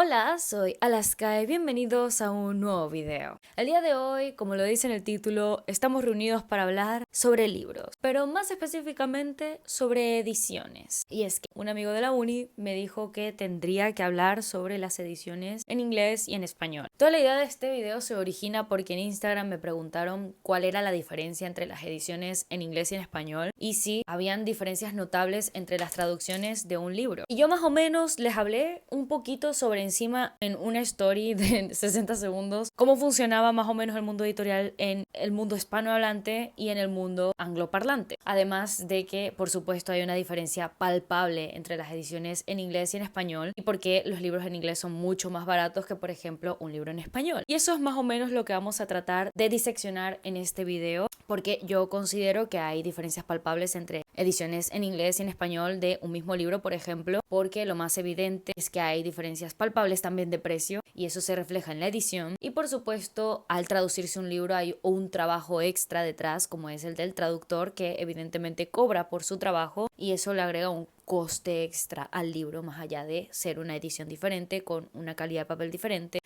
Hola, soy Alaska y bienvenidos a un nuevo video. El día de hoy, como lo dice en el título, estamos reunidos para hablar sobre libros, pero más específicamente sobre ediciones. Y es que un amigo de la uni me dijo que tendría que hablar sobre las ediciones en inglés y en español. Toda la idea de este video se origina porque en Instagram me preguntaron cuál era la diferencia entre las ediciones en inglés y en español y si habían diferencias notables entre las traducciones de un libro. Y yo más o menos les hablé un poquito sobre encima en una story de 60 segundos cómo funcionaba más o menos el mundo editorial en el mundo hispanohablante y en el mundo angloparlante. Además de que, por supuesto, hay una diferencia palpable entre las ediciones en inglés y en español y por qué los libros en inglés son mucho más baratos que, por ejemplo, un libro en español. Y eso es más o menos lo que vamos a tratar de diseccionar en este video, porque yo considero que hay diferencias palpables entre ediciones en inglés y en español de un mismo libro, por ejemplo, porque lo más evidente es que hay diferencias palpables también de precio y eso se refleja en la edición. Y por supuesto, al traducirse un libro hay un trabajo extra detrás, como es el del traductor, que evidentemente cobra por su trabajo y eso le agrega un coste extra al libro, más allá de ser una edición diferente con una calidad de papel diferente.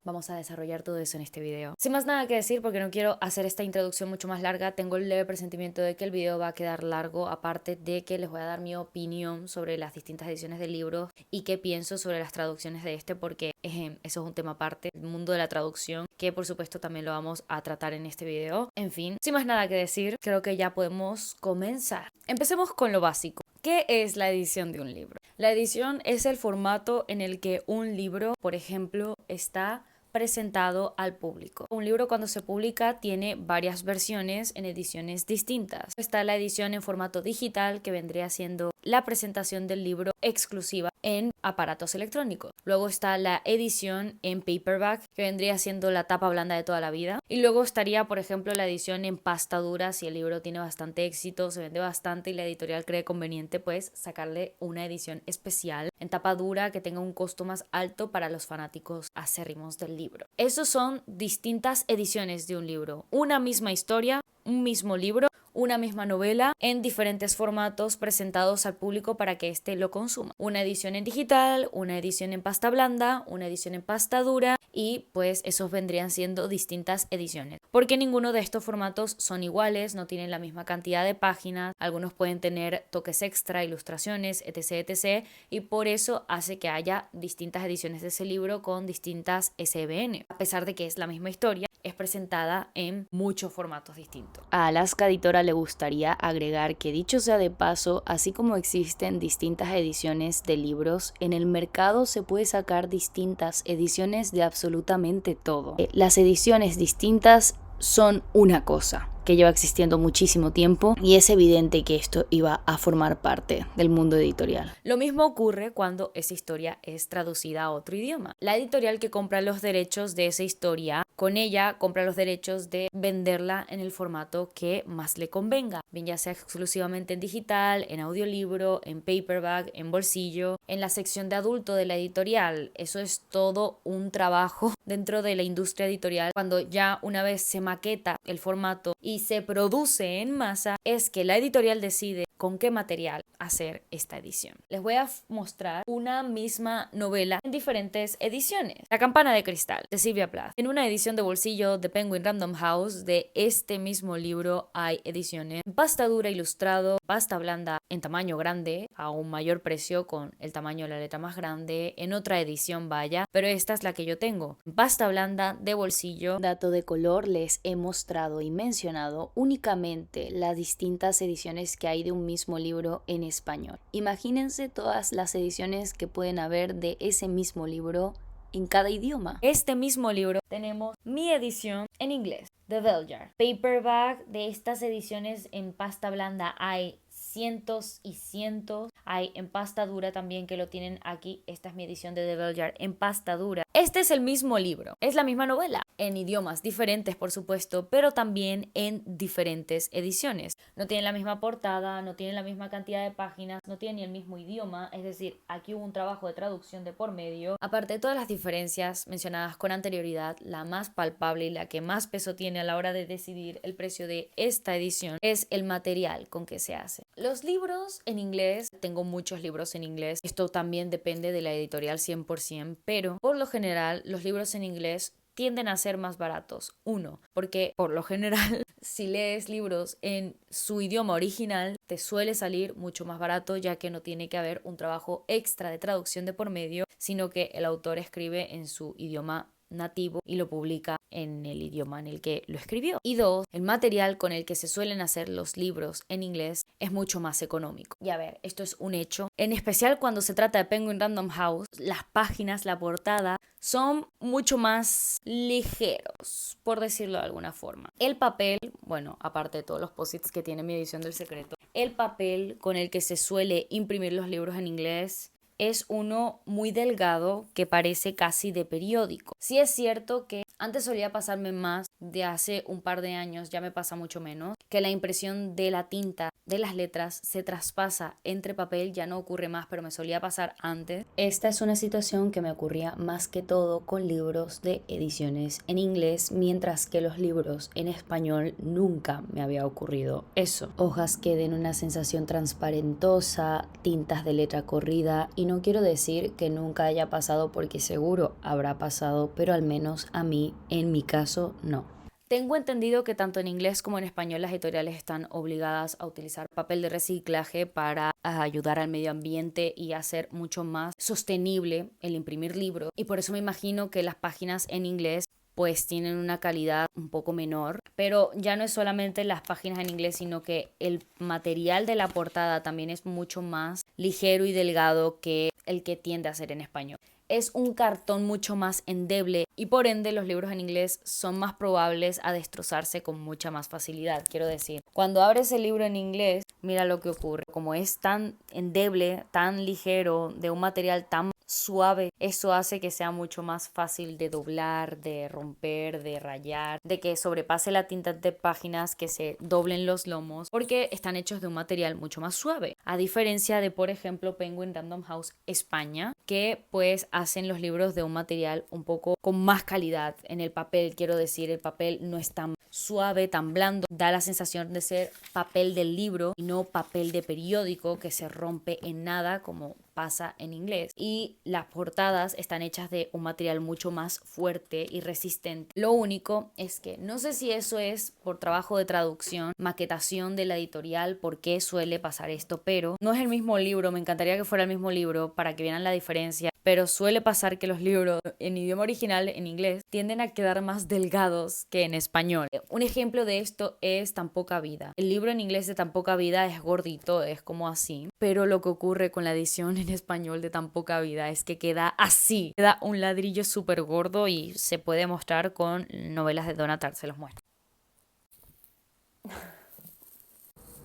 Vamos a desarrollar todo eso en este video. Sin más nada que decir, porque no quiero hacer esta introducción mucho más larga, tengo el leve presentimiento de que el video va a quedar largo, aparte de que les voy a dar mi opinión sobre las distintas ediciones del libro y qué pienso sobre las traducciones de este, porque eso es un tema aparte, el mundo de la traducción, que por supuesto también lo vamos a tratar en este video. En fin, sin más nada que decir, creo que ya podemos comenzar. Empecemos con lo básico. ¿Qué es la edición de un libro? La edición es el formato en el que un libro, por ejemplo, está presentado al público. Un libro cuando se publica tiene varias versiones en ediciones distintas. Está la edición en formato digital, que vendría siendo la presentación del libro exclusiva en aparatos electrónicos. Luego está la edición en paperback, que vendría siendo la tapa blanda de toda la vida. Y luego estaría, por ejemplo, la edición en pasta dura, si el libro tiene bastante éxito, se vende bastante y la editorial cree conveniente pues sacarle una edición especial en tapa dura que tenga un costo más alto para los fanáticos acérrimos del libro. Esos son distintas ediciones de un libro. Una misma historia, un mismo libro, una misma novela en diferentes formatos presentados al público para que éste lo consuma. Una edición en digital, una edición en pasta blanda, una edición en pasta dura y pues esos vendrían siendo distintas ediciones. Porque ninguno de estos formatos son iguales, no tienen la misma cantidad de páginas, algunos pueden tener toques extra, ilustraciones, etc. Y por eso hace que haya distintas ediciones de ese libro con distintas SBN. A pesar de que es la misma historia, es presentada en muchos formatos distintos. A Alaska Editora le gustaría agregar que, dicho sea de paso, así como existen distintas ediciones de libros, en el mercado se puede sacar distintas ediciones de absolutamente todo. Las ediciones distintas son una cosa que lleva existiendo muchísimo tiempo y es evidente que esto iba a formar parte del mundo editorial. Lo mismo ocurre cuando esa historia es traducida a otro idioma. La editorial que compra los derechos de esa historia, con ella compra los derechos de venderla en el formato que más le convenga, bien ya sea exclusivamente en digital, en audiolibro, en paperback, en bolsillo, en la sección de adulto de la editorial. Eso es todo un trabajo dentro de la industria editorial. Cuando ya una vez se maqueta el formato y se produce en masa, es que la editorial decide con qué material hacer esta edición. Les voy a mostrar una misma novela en diferentes ediciones. La campana de cristal, de Sylvia Plath. En una edición de bolsillo de Penguin Random House de este mismo libro hay ediciones en pasta dura ilustrado, pasta blanda en tamaño grande, a un mayor precio con el tamaño de la letra más grande, en otra edición vaya, pero esta es la que yo tengo. En pasta blanda de bolsillo. Dato de color, les he mostrado y mencionado únicamente las distintas ediciones que hay de un mismo libro en español. Imagínense todas las ediciones que pueden haber de ese mismo libro en cada idioma. Este mismo libro tenemos mi edición en inglés, The Bell Jar. Paperback de estas ediciones en pasta blanda hay cientos y cientos. Hay en pasta dura también, que lo tienen aquí. Esta es mi edición de The Bell Jar en pasta dura. Este es el mismo libro, es la misma novela, en idiomas diferentes por supuesto, pero también en diferentes ediciones. No tienen la misma portada, no tienen la misma cantidad de páginas, no tienen ni el mismo idioma, es decir, aquí hubo un trabajo de traducción de por medio. Aparte de todas las diferencias mencionadas con anterioridad, la más palpable y la que más peso tiene a la hora de decidir el precio de esta edición es el material con que se hace. Los libros en inglés, tengo muchos libros en inglés, esto también depende de la editorial 100%, pero por lo general los libros en inglés tienden a ser más baratos. Uno, porque por lo general si lees libros en su idioma original te suele salir mucho más barato, ya que no tiene que haber un trabajo extra de traducción de por medio, sino que el autor escribe en su idioma nativo y lo publica en el idioma en el que lo escribió. Y dos, el material con el que se suelen hacer los libros en inglés es mucho más económico. Y a ver, esto es un hecho. En especial cuando se trata de Penguin Random House, las páginas, la portada son mucho más ligeros, por decirlo de alguna forma. El papel, bueno, aparte de todos los posits que tiene mi edición del secreto, el papel con el que se suele imprimir los libros en inglés es uno muy delgado que parece casi de periódico. Sí es cierto que antes solía pasarme más, de hace un par de años ya me pasa mucho menos, que la impresión de la tinta de las letras se traspasa entre papel, ya no ocurre más, pero me solía pasar antes. Esta es una situación que me ocurría más que todo con libros de ediciones en inglés, mientras que los libros en español nunca me había ocurrido eso. Hojas que den una sensación transparentosa, tintas de letra corrida, y no quiero decir que nunca haya pasado porque seguro habrá pasado, pero al menos a mí, en mi caso, no. Tengo entendido que tanto en inglés como en español las editoriales están obligadas a utilizar papel de reciclaje para ayudar al medio ambiente y hacer mucho más sostenible el imprimir libros. Y por eso me imagino que las páginas en inglés pues tienen una calidad un poco menor, pero ya no es solamente las páginas en inglés, sino que el material de la portada también es mucho más ligero y delgado que el que tiende a ser en español. Es un cartón mucho más endeble y por ende los libros en inglés son más probables a destrozarse con mucha más facilidad. Quiero decir, cuando abres el libro en inglés, mira lo que ocurre. Como es tan endeble, tan ligero, de un material tan suave, eso hace que sea mucho más fácil de doblar, de romper, de rayar, de que sobrepase la tinta de páginas, que se doblen los lomos, porque están hechos de un material mucho más suave. A diferencia de, por ejemplo, Penguin Random House España, que pues hacen los libros de un material un poco con más calidad en el papel. Quiero decir, el papel no es tan suave, tan blando, da la sensación de ser papel del libro y no papel de periódico que se rompe en nada como pasa en inglés. Y las portadas están hechas de un material mucho más fuerte y resistente. Lo único es que no sé si eso es por trabajo de traducción, maquetación de la editorial, por qué suele pasar esto, pero no es el mismo libro. Me encantaría que fuera el mismo libro para que vieran la diferencia, pero suele pasar que los libros en idioma original, en inglés, tienden a quedar más delgados que en español. Un ejemplo de esto es Tan poca vida. El libro en inglés de Tan poca vida es gordito, es como así, pero lo que ocurre con la edición en español de Tan poca vida es que queda así, queda un ladrillo súper gordo y se puede mostrar con novelas de Donna Tartt, se los muestro.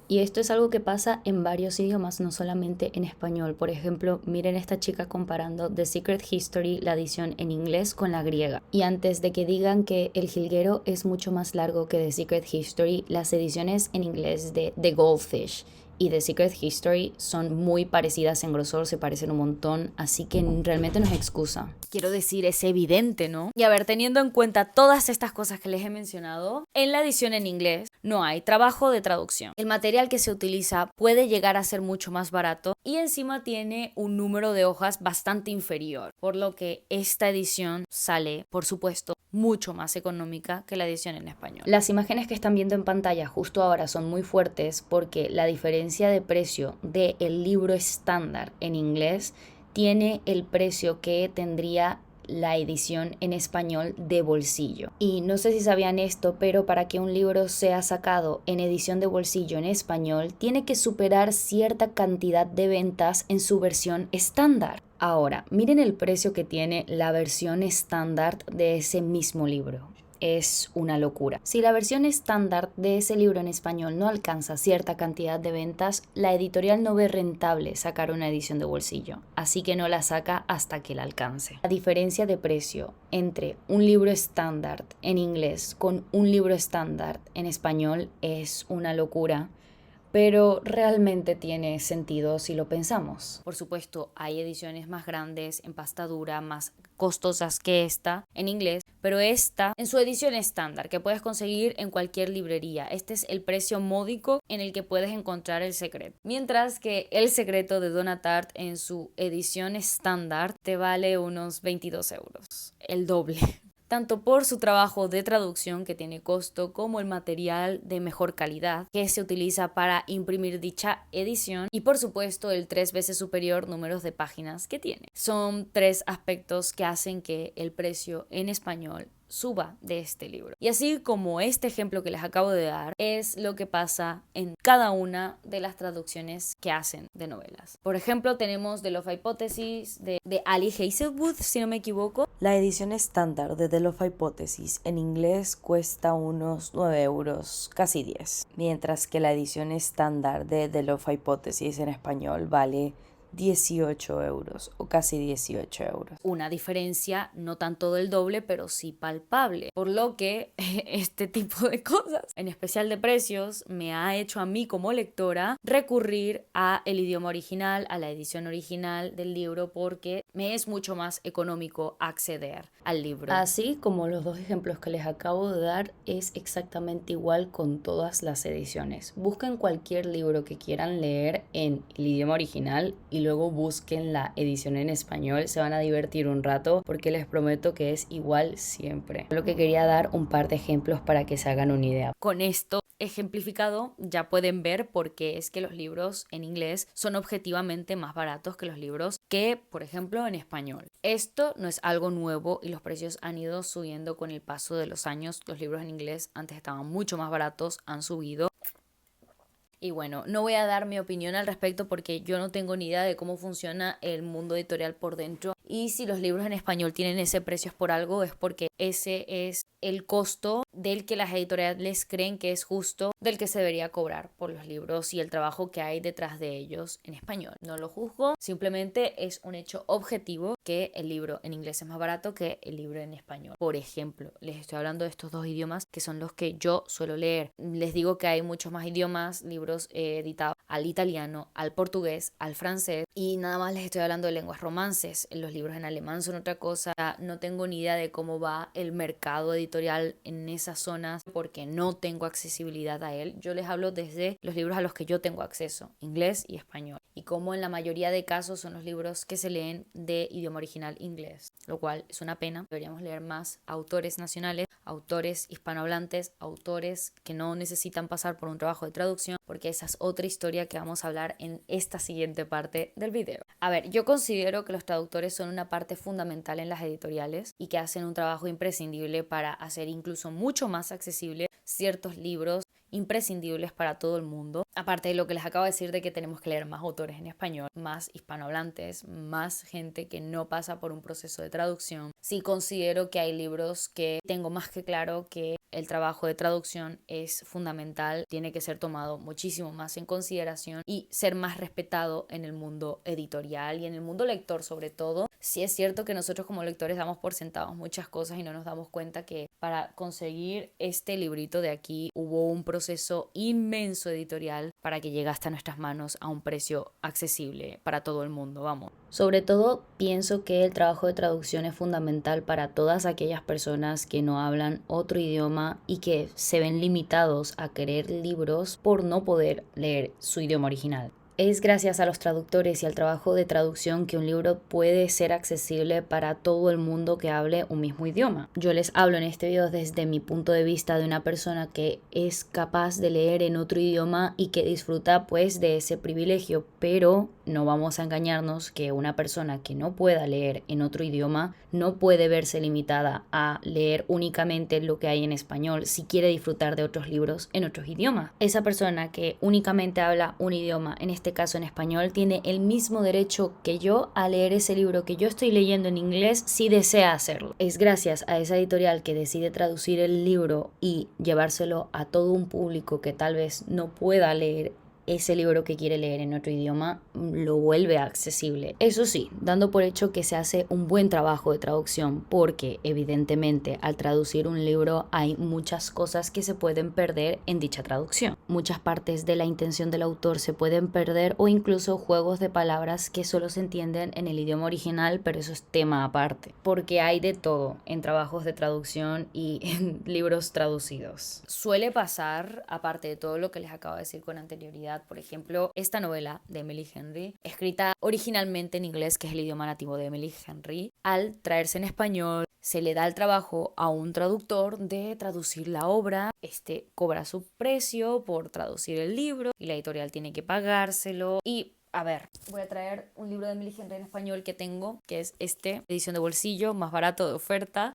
Y esto es algo que pasa en varios idiomas, no solamente en español. Por ejemplo, miren esta chica comparando The Secret History, la edición en inglés, con la griega. Y antes de que digan que El Jilguero es mucho más largo que The Secret History, las ediciones en inglés de The Goldfish y The Secret History son muy parecidas en grosor, se parecen un montón, así que realmente no es excusa. Quiero decir, es evidente, ¿no? Y a ver, teniendo en cuenta todas estas cosas que les he mencionado, en la edición en inglés no hay trabajo de traducción. El material que se utiliza puede llegar a ser mucho más barato y encima tiene un número de hojas bastante inferior, por lo que esta edición sale, por supuesto, mucho más económica que la edición en español. Las imágenes que están viendo en pantalla justo ahora son muy fuertes porque la diferencia de precio del libro estándar en inglés tiene el precio que tendría la edición en español de bolsillo. Y no sé si sabían esto, pero para que un libro sea sacado en edición de bolsillo en español, tiene que superar cierta cantidad de ventas en su versión estándar. Ahora, miren el precio que tiene la versión estándar de ese mismo libro. es una locura. Si la versión estándar de ese libro en español no alcanza cierta cantidad de ventas, la editorial no ve rentable sacar una edición de bolsillo, así que no la saca hasta que la alcance. La diferencia de precio entre un libro estándar en inglés con un libro estándar en español es una locura, pero realmente tiene sentido si lo pensamos. Por supuesto, hay ediciones más grandes, en pasta dura, más costosas que esta en inglés, pero esta en su edición estándar que puedes conseguir en cualquier librería. Este es el precio módico en el que puedes encontrar El Secreto. Mientras que El Secreto de Donna Tartt en su edición estándar te vale unos 22 euros, el doble. Tanto por su trabajo de traducción que tiene costo como el material de mejor calidad que se utiliza para imprimir dicha edición y por supuesto el 3 veces superior número de páginas que tiene. Son 3 aspectos que hacen que el precio en español suba de este libro. Y así como este ejemplo que les acabo de dar es lo que pasa en cada una de las traducciones que hacen de novelas. Por ejemplo, tenemos The Love Hypothesis de Ali Hazelwood, si no me equivoco. La edición estándar de The Love Hypothesis en inglés cuesta unos 9 euros, casi 10, mientras que la edición estándar de The Love Hypothesis en español vale 18 euros o casi 18 euros. Una diferencia no tanto del doble, pero sí palpable. Por lo que este tipo de cosas, en especial de precios, me ha hecho a mí como lectora recurrir a el idioma original, a la edición original del libro, porque me es mucho más económico acceder al libro. Así como los 2 ejemplos que les acabo de dar, es exactamente igual con todas las ediciones. Busquen cualquier libro que quieran leer en el idioma original y luego busquen la edición en español, se van a divertir un rato porque les prometo que es igual siempre. Lo que quería dar un par de ejemplos para que se hagan una idea. Con esto ejemplificado ya pueden ver por qué es que los libros en inglés son objetivamente más baratos que los libros que, por ejemplo, en español. Esto no es algo nuevo y los precios han ido subiendo con el paso de los años. Los libros en inglés antes estaban mucho más baratos, han subido. Y bueno, no voy a dar mi opinión al respecto porque yo no tengo ni idea de cómo funciona el mundo editorial por dentro. Y si los libros en español tienen ese precio es por algo, es porque ese es el costo del que las editoriales creen que es justo, del que se debería cobrar por los libros y el trabajo que hay detrás de ellos en español. No lo juzgo, simplemente es un hecho objetivo que el libro en inglés es más barato que el libro en español. Por ejemplo, les estoy hablando de estos 2 idiomas que son los que yo suelo leer. Les digo que hay muchos más idiomas, libros editados al italiano, al portugués, al francés y nada más les estoy hablando de lenguas romances. Los libros en alemán son otra cosa. No tengo ni idea de cómo va el mercado editorial en esas zonas porque no tengo accesibilidad a él. Yo les hablo desde los libros a los que yo tengo acceso, inglés y español. Y como en la mayoría de casos son los libros que se leen de idioma original inglés, lo cual es una pena. Deberíamos leer más autores nacionales, autores hispanohablantes, autores que no necesitan pasar por un trabajo de traducción, porque esa es otra historia que vamos a hablar en esta siguiente parte del video. A ver, yo considero que los traductores son una parte fundamental en las editoriales y que hacen un trabajo imprescindible para hacer incluso mucho más accesible ciertos libros imprescindibles para todo el mundo. Aparte de lo que les acabo de decir de que tenemos que leer más autores en español, más hispanohablantes, más gente que no pasa por un proceso de traducción. Sí considero que hay libros que tengo más que claro que el trabajo de traducción es fundamental, tiene que ser tomado muchísimo más en consideración y ser más respetado en el mundo editorial y en el mundo lector sobre todo. Sí es cierto que nosotros como lectores damos por sentados muchas cosas y no nos damos cuenta que para conseguir este librito de aquí hubo un proceso inmenso editorial para que llegue hasta nuestras manos a un precio accesible para todo el mundo, vamos. Sobre todo pienso que el trabajo de traducción es fundamental para todas aquellas personas que no hablan otro idioma y que se ven limitados a querer libros por no poder leer su idioma original. Es gracias a los traductores y al trabajo de traducción que un libro puede ser accesible para todo el mundo que hable un mismo idioma. Yo les hablo en este video desde mi punto de vista de una persona que es capaz de leer en otro idioma y que disfruta pues de ese privilegio, pero no vamos a engañarnos que una persona que no pueda leer en otro idioma no puede verse limitada a leer únicamente lo que hay en español si quiere disfrutar de otros libros en otros idiomas. Esa persona que únicamente habla un idioma, en este caso en español, tiene el mismo derecho que yo a leer ese libro que yo estoy leyendo en inglés si desea hacerlo. Es gracias a esa editorial que decide traducir el libro y llevárselo a todo un público que tal vez no pueda leer ese libro que quiere leer en otro idioma, lo vuelve accesible. Eso sí, dando por hecho que se hace un buen trabajo de traducción, porque evidentemente al traducir un libro hay muchas cosas que se pueden perder en dicha traducción. Muchas partes de la intención del autor se pueden perder, o incluso juegos de palabras que solo se entienden en el idioma original, pero eso es tema aparte, porque hay de todo en trabajos de traducción y en libros traducidos. Suele pasar, aparte de todo lo que les acabo de decir con anterioridad, por ejemplo, esta novela de Emily Henry, escrita originalmente en inglés, que es el idioma nativo de Emily Henry, al traerse en español, se le da el trabajo a un traductor de traducir la obra. Este cobra su precio por traducir el libro y la editorial tiene que pagárselo. Y a ver, voy a traer un libro de Emily Henry en español que tengo, que es edición de bolsillo, más barato de oferta,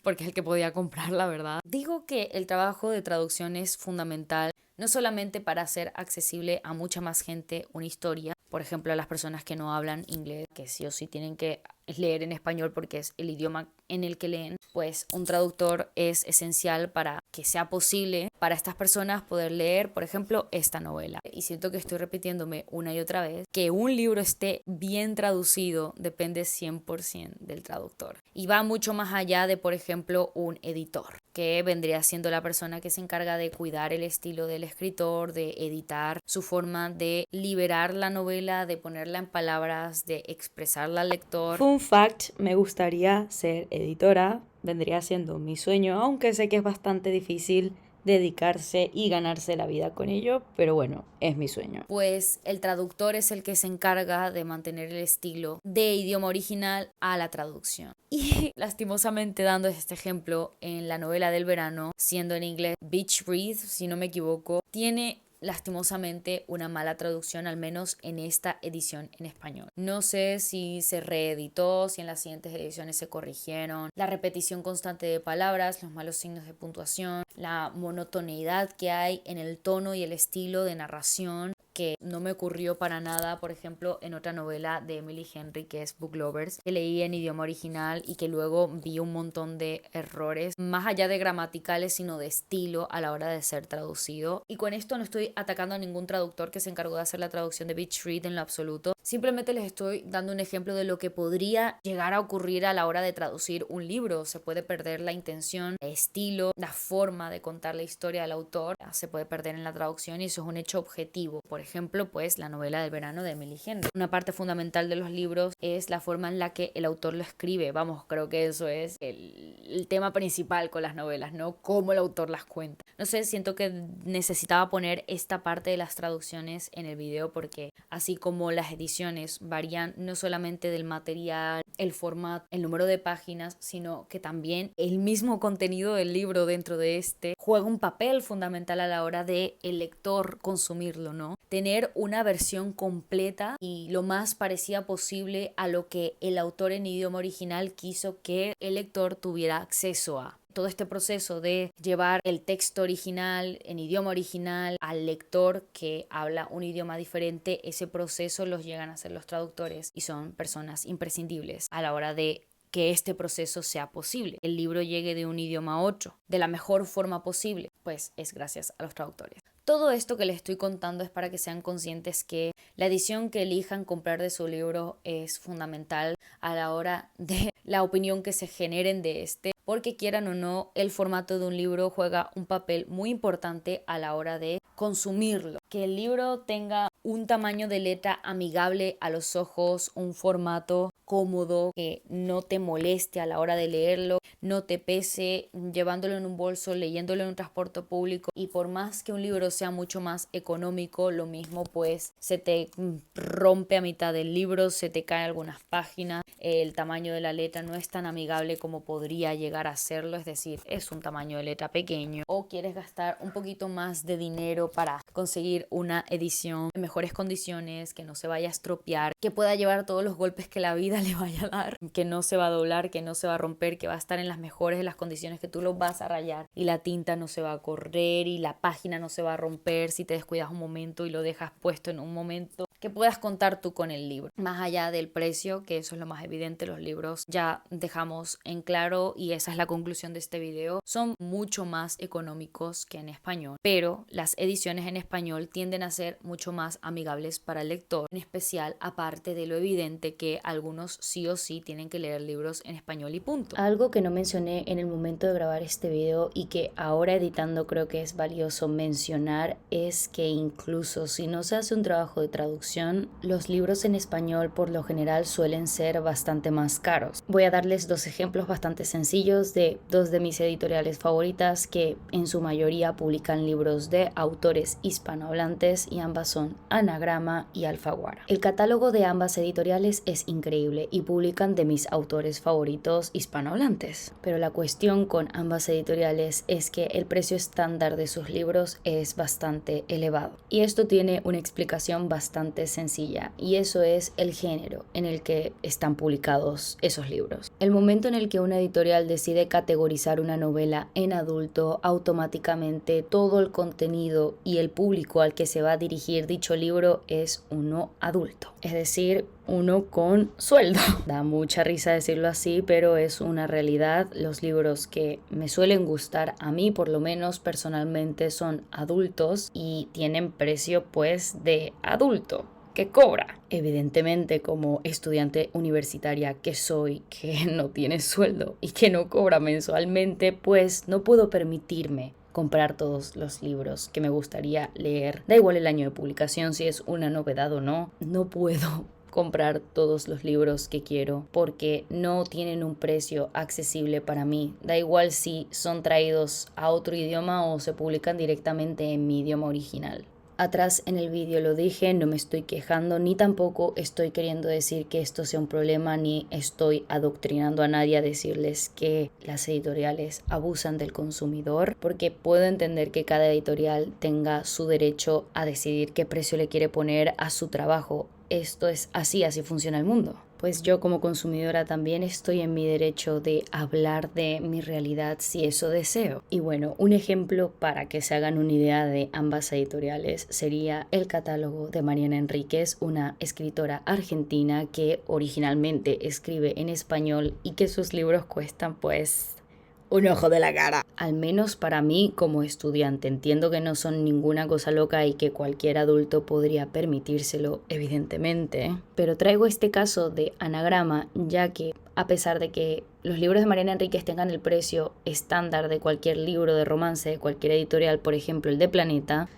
porque es el que podía comprar, la verdad. Digo que el trabajo de traducción es fundamental, no solamente para hacer accesible a mucha más gente una historia, por ejemplo a las personas que no hablan inglés, que sí o sí tienen que leer en español porque es el idioma en el que leen, pues un traductor es esencial para que sea posible para estas personas poder leer, por ejemplo, esta novela. Y siento que estoy repitiéndome una y otra vez, que un libro esté bien traducido depende 100% del traductor. Y va mucho más allá de, por ejemplo, un editor, que vendría siendo la persona que se encarga de cuidar el estilo del escritor, de editar su forma de liberar la novela, de ponerla en palabras, de expresarla al lector. Fun fact, me gustaría ser editora, vendría siendo mi sueño, aunque sé que es bastante difícil dedicarse y ganarse la vida con ello, pero bueno, es mi sueño. Pues el traductor es el que se encarga de mantener el estilo de idioma original a la traducción. Y lastimosamente, dando este ejemplo, en la novela del verano, siendo en inglés Beach Breeze, si no me equivoco, tiene lastimosamente una mala traducción, al menos en esta edición en español. No sé si se reeditó, si en las siguientes ediciones se corrigieron. La repetición constante de palabras, los malos signos de puntuación, la monotoneidad que hay en el tono y el estilo de narración, que no me ocurrió para nada, por ejemplo, en otra novela de Emily Henry, que es Book Lovers, que leí en idioma original y que luego vi un montón de errores, más allá de gramaticales, sino de estilo a la hora de ser traducido. Y con esto no estoy atacando a ningún traductor que se encargó de hacer la traducción de Beach Read en lo absoluto. Simplemente les estoy dando un ejemplo de lo que podría llegar a ocurrir a la hora de traducir un libro. Se puede perder la intención, el estilo, la forma de contar la historia del autor. Se puede perder en la traducción y eso es un hecho objetivo. Por ejemplo, pues la novela del verano de Emily Henry. Una parte fundamental de los libros es la forma en la que el autor lo escribe. Vamos, creo que eso es el tema principal con las novelas, ¿no? Cómo el autor las cuenta. No sé, siento que necesitaba poner esta parte de las traducciones en el video porque así como las ediciones varían no solamente del material, el formato, el número de páginas, sino que también el mismo contenido del libro dentro de juega un papel fundamental a la hora de el lector consumirlo, ¿no? Tener una versión completa y lo más parecida posible a lo que el autor en idioma original quiso que el lector tuviera acceso a. Todo este proceso de llevar el texto original en idioma original al lector que habla un idioma diferente, ese proceso los llegan a hacer los traductores y son personas imprescindibles a la hora de que este proceso sea posible. El libro llegue de un idioma a otro de la mejor forma posible, pues es gracias a los traductores. Todo esto que les estoy contando es para que sean conscientes que la edición que elijan comprar de su libro es fundamental a la hora de la opinión que se generen de porque quieran o no, el formato de un libro juega un papel muy importante a la hora de consumirlo. Que el libro tenga un tamaño de letra amigable a los ojos, un formato cómodo, que no te moleste a la hora de leerlo, no te pese llevándolo en un bolso, leyéndolo en un transporte público. Y por más que un libro sea mucho más económico, lo mismo pues se te rompe a mitad del libro, se te caen algunas páginas, el tamaño de la letra no es tan amigable como podría llegar a serlo, es decir, es un tamaño de letra pequeño, o quieres gastar un poquito más de dinero para conseguir una edición en mejores condiciones, que no se vaya a estropear, que pueda llevar todos los golpes que la vida le vaya a dar, que no se va a doblar, que no se va a romper, que va a estar en las mejores de las condiciones, que tú lo vas a rayar y la tinta no se va a correr y la página no se va a romper si te descuidas un momento y lo dejas puesto en un momento, que puedas contar tú con el libro. Más allá del precio, que eso es lo más evidente, los libros ya dejamos en claro, y esa es la conclusión de este video, son mucho más económicos que en español, pero las ediciones en español tienden a ser mucho más amigables para el lector, en especial aparte de lo evidente que algunos sí o sí tienen que leer libros en español y punto. Algo que no mencioné en el momento de grabar este video y que ahora editando creo que es valioso mencionar es que incluso si no se hace un trabajo de traducción, los libros en español por lo general suelen ser bastante más caros. Voy a darles dos ejemplos bastante sencillos de dos de mis editoriales favoritas que en su mayoría publican libros de autores hispanohablantes, y ambas son Anagrama y Alfaguara. El catálogo de ambas editoriales es increíble y publican de mis autores favoritos hispanohablantes, pero la cuestión con ambas editoriales es que el precio estándar de sus libros es bastante elevado, y esto tiene una explicación bastante sencilla, y eso es el género en el que están publicados esos libros. El momento en el que una editorial decide categorizar una novela en adulto, automáticamente todo el contenido y el público al que se va a dirigir dicho libro es uno adulto, es decir, uno con sueldo. Da mucha risa decirlo así, pero es una realidad. Los libros que me suelen gustar a mí, por lo menos personalmente, son adultos y tienen precio pues de adulto que cobra. Evidentemente, como estudiante universitaria que soy, que no tiene sueldo y que no cobra mensualmente, pues no puedo permitirme comprar todos los libros que me gustaría leer. Da igual el año de publicación, si es una novedad o no, no puedo comprar todos los libros que quiero porque no tienen un precio accesible para mí. Da igual si son traídos a otro idioma o se publican directamente en mi idioma original. Atrás en el vídeo lo dije, no me estoy quejando ni tampoco estoy queriendo decir que esto sea un problema, ni estoy adoctrinando a nadie a decirles que las editoriales abusan del consumidor, porque puedo entender que cada editorial tenga su derecho a decidir qué precio le quiere poner a su trabajo. Esto es así funciona el mundo. Pues yo como consumidora también estoy en mi derecho de hablar de mi realidad si eso deseo. Y bueno, un ejemplo para que se hagan una idea de ambas editoriales sería el catálogo de Mariana Enríquez, una escritora argentina que originalmente escribe en español y que sus libros cuestan pues un ojo de la cara. Al menos para mí como estudiante. Entiendo que no son ninguna cosa loca y que cualquier adulto podría permitírselo, evidentemente. Pero traigo este caso de Anagrama, ya que a pesar de que los libros de Mariana Enríquez tengan el precio estándar de cualquier libro de romance de cualquier editorial, por ejemplo el de Planeta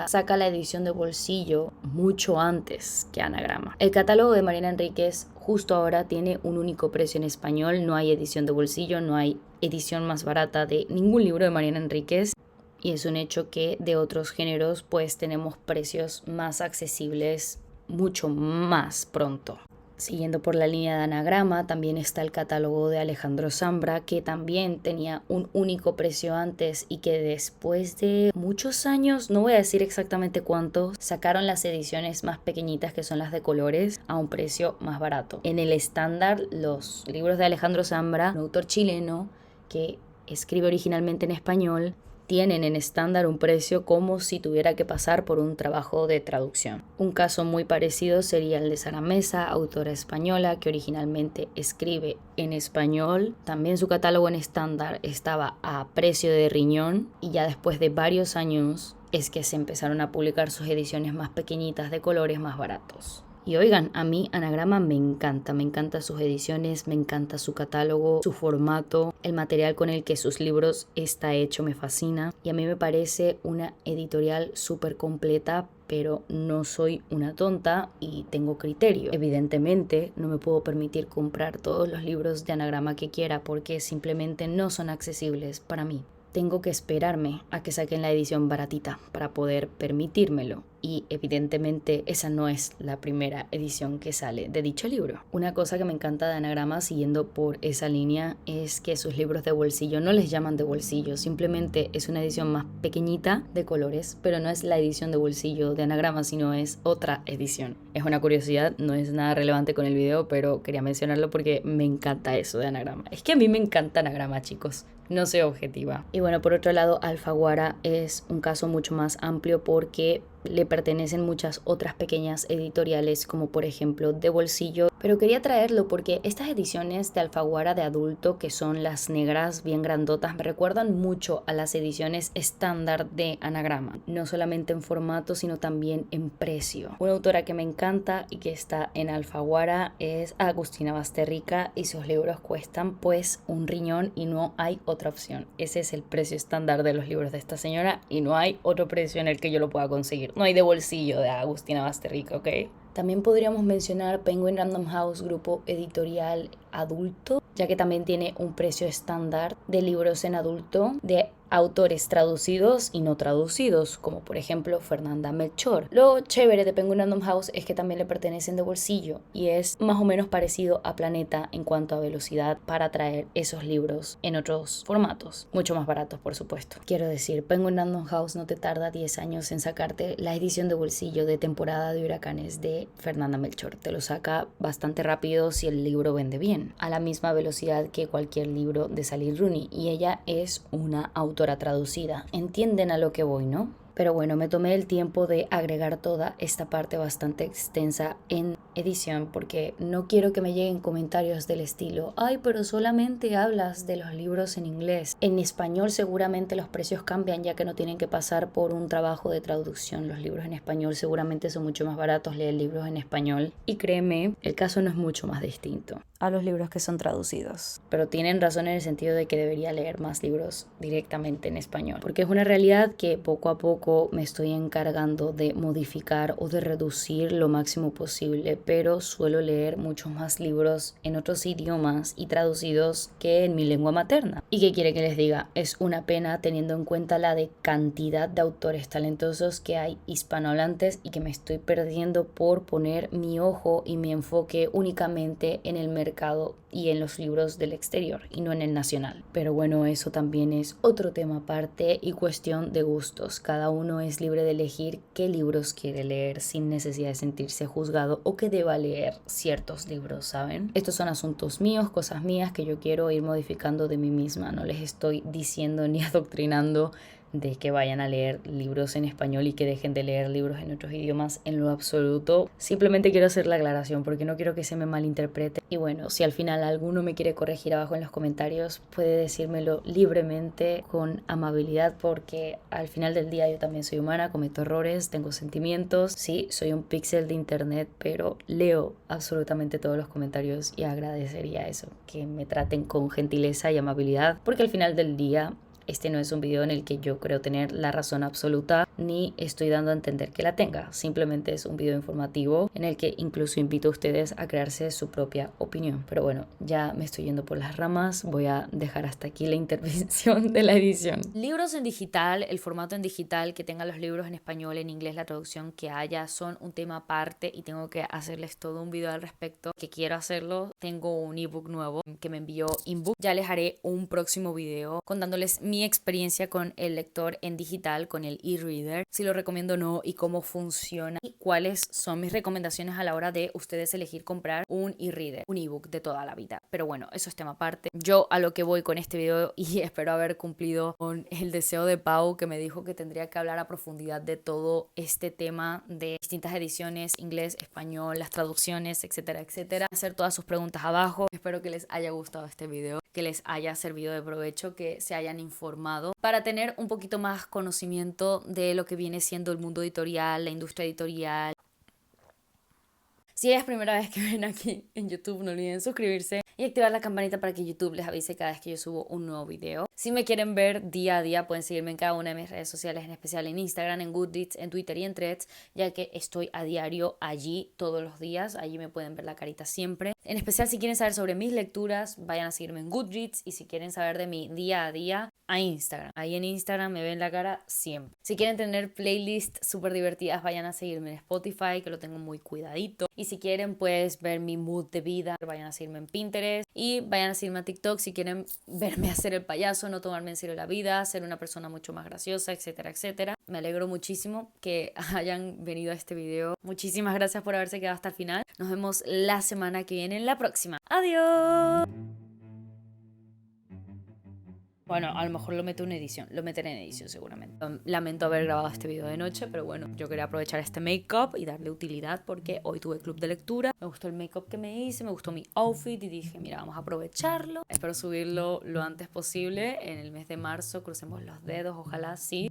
saca la edición de bolsillo mucho antes que Anagrama. El catálogo de Mariana Enríquez justo ahora tiene un único precio en español, no hay edición de bolsillo, no hay edición más barata de ningún libro de Mariana Enríquez, y es un hecho que de otros géneros pues tenemos precios más accesibles mucho más pronto. Siguiendo por la línea de Anagrama, también está el catálogo de Alejandro Zambra, que también tenía un único precio antes y que después de muchos años, no voy a decir exactamente cuántos, sacaron las ediciones más pequeñitas, que son las de colores, a un precio más barato. En el estándar, los libros de Alejandro Zambra, un autor chileno que escribe originalmente en español, tienen en estándar un precio como si tuviera que pasar por un trabajo de traducción. Un caso muy parecido sería el de Sara Mesa, autora española que originalmente escribe en español. También su catálogo en estándar estaba a precio de riñón, y ya después de varios años es que se empezaron a publicar sus ediciones más pequeñitas de colores más baratos. Y oigan, a mí Anagrama me encanta sus ediciones, me encanta su catálogo, su formato, el material con el que sus libros está hecho me fascina y a mí me parece una editorial súper completa, pero no soy una tonta y tengo criterio. Evidentemente no me puedo permitir comprar todos los libros de Anagrama que quiera porque simplemente no son accesibles para mí. Tengo que esperarme a que saquen la edición baratita para poder permitírmelo. Y evidentemente esa no es la primera edición que sale de dicho libro. Una cosa que me encanta de Anagrama, siguiendo por esa línea, es que sus libros de bolsillo no les llaman de bolsillo, simplemente es una edición más pequeñita de colores, pero no es la edición de bolsillo de Anagrama, sino es otra edición. Es una curiosidad, no es nada relevante con el video, pero quería mencionarlo porque me encanta eso de Anagrama. Es que a mí me encanta Anagrama, chicos. No soy objetiva. Y bueno, por otro lado, Alfaguara es un caso mucho más amplio porque le pertenecen muchas otras pequeñas editoriales, como por ejemplo De Bolsillo, pero quería traerlo porque estas ediciones de Alfaguara de adulto, que son las negras bien grandotas, me recuerdan mucho a las ediciones estándar de Anagrama, no solamente en formato sino también en precio. Una autora que me encanta y que está en Alfaguara es Agustina Basterrica y sus libros cuestan pues un riñón y no hay otra opción. Ese es el precio estándar de los libros de esta señora y no hay otro precio en el que yo lo pueda conseguir. No hay De Bolsillo de Agustina Basterrica, ¿ok? También podríamos mencionar Penguin Random House, grupo editorial adulto, ya que también tiene un precio estándar de libros en adulto de autores traducidos y no traducidos, como por ejemplo Fernanda Melchor. Lo chévere de Penguin Random House es que también le pertenecen De Bolsillo y es más o menos parecido a Planeta en cuanto a velocidad para traer esos libros en otros formatos, mucho más baratos por supuesto. Quiero decir, Penguin Random House no te tarda 10 años en sacarte la edición de bolsillo de Temporada de Huracanes de Fernanda Melchor. Te lo saca bastante rápido si el libro vende bien, a la misma velocidad que cualquier libro de Sally Rooney, y ella es una autora traducida. ¿Entienden a lo que voy, no? Pero bueno, me tomé el tiempo de agregar toda esta parte bastante extensa en edición porque no quiero que me lleguen comentarios del estilo: ay, pero solamente hablas de los libros en inglés. En español seguramente los precios cambian ya que no tienen que pasar por un trabajo de traducción. Los libros en español seguramente son mucho más baratos leer libros en español y créeme, el caso no es mucho más distinto a los libros que son traducidos. Pero tienen razón en el sentido de que debería leer más libros directamente en español, porque es una realidad que poco a poco me estoy encargando de modificar o de reducir lo máximo posible, pero suelo leer muchos más libros en otros idiomas y traducidos que en mi lengua materna. ¿Y qué quiere que les diga? Es una pena teniendo en cuenta la de cantidad de autores talentosos que hay hispanohablantes y que me estoy perdiendo por poner mi ojo y mi enfoque únicamente en el mercado y en los libros del exterior y no en el nacional. Pero bueno, eso también es otro tema aparte y cuestión de gustos. Cada uno es libre de elegir qué libros quiere leer sin necesidad de sentirse juzgado o que deba leer ciertos libros, ¿saben? Estos son asuntos míos, cosas mías que yo quiero ir modificando de mí misma. No les estoy diciendo ni adoctrinando de que vayan a leer libros en español y que dejen de leer libros en otros idiomas en lo absoluto. Simplemente quiero hacer la aclaración porque no quiero que se me malinterprete. Y bueno, si al final alguno me quiere corregir abajo en los comentarios, puede decírmelo libremente, con amabilidad, porque al final del día yo también soy humana, cometo errores, tengo sentimientos. Sí, soy un píxel de internet, pero leo absolutamente todos los comentarios y agradecería eso, que me traten con gentileza y amabilidad, porque al final del día este no es un video en el que yo creo tener la razón absoluta, ni estoy dando a entender que la tenga. Simplemente es un video informativo en el que incluso invito a ustedes a crearse su propia opinión. Pero bueno, ya me estoy yendo por las ramas. Voy a dejar hasta aquí la intervención de la edición. Libros en digital, el formato en digital, que tengan los libros en español, en inglés, la traducción que haya, son un tema aparte y tengo que hacerles todo un video al respecto, que quiero hacerlo. Tengo un ebook nuevo que me envió Inbook. Ya les haré un próximo video contándoles mi experiencia con el lector en digital, con el e-reader, si lo recomiendo o no y cómo funciona y cuáles son mis recomendaciones a la hora de ustedes elegir comprar un e-reader, un ebook de toda la vida. Pero bueno, eso es tema aparte. Yo a lo que voy con este video, y espero haber cumplido con el deseo de Pau, que me dijo que tendría que hablar a profundidad de todo este tema de distintas ediciones, inglés, español, las traducciones, etcétera, etcétera. Hacer todas sus preguntas abajo. Espero que les haya gustado este video, que les haya servido de provecho, que se hayan informado para tener un poquito más conocimiento de lo que viene siendo el mundo editorial, la industria editorial. Si es la primera vez que ven aquí en YouTube, no olviden suscribirse y activar la campanita para que YouTube les avise cada vez que yo subo un nuevo video. Si me quieren ver día a día, pueden seguirme en cada una de mis redes sociales, en especial en Instagram, en Goodreads, en Twitter y en Threads, ya que estoy a diario allí todos los días. Allí me pueden ver la carita siempre. En especial si quieren saber sobre mis lecturas, vayan a seguirme en Goodreads, y si quieren saber de mi día a día, a Instagram. Ahí en Instagram me ven la cara siempre. Si quieren tener playlists súper divertidas, vayan a seguirme en Spotify, que lo tengo muy cuidadito. Y si quieren pues ver mi mood de vida, vayan a seguirme en Pinterest y vayan a seguirme a TikTok si quieren verme hacer el payaso, no tomarme en serio la vida, ser una persona mucho más graciosa, etcétera, etcétera. Me alegro muchísimo que hayan venido a este video. Muchísimas gracias por haberse quedado hasta el final. Nos vemos la semana que viene en la próxima. ¡Adiós! Bueno, a lo mejor lo meto en edición, lo meteré en edición seguramente. Lamento haber grabado este video de noche, pero bueno, yo quería aprovechar este make-up y darle utilidad porque hoy tuve club de lectura. Me gustó el make-up que me hice, me gustó mi outfit y dije, mira, vamos a aprovecharlo. Espero subirlo lo antes posible en el mes de marzo, crucemos los dedos, ojalá sí.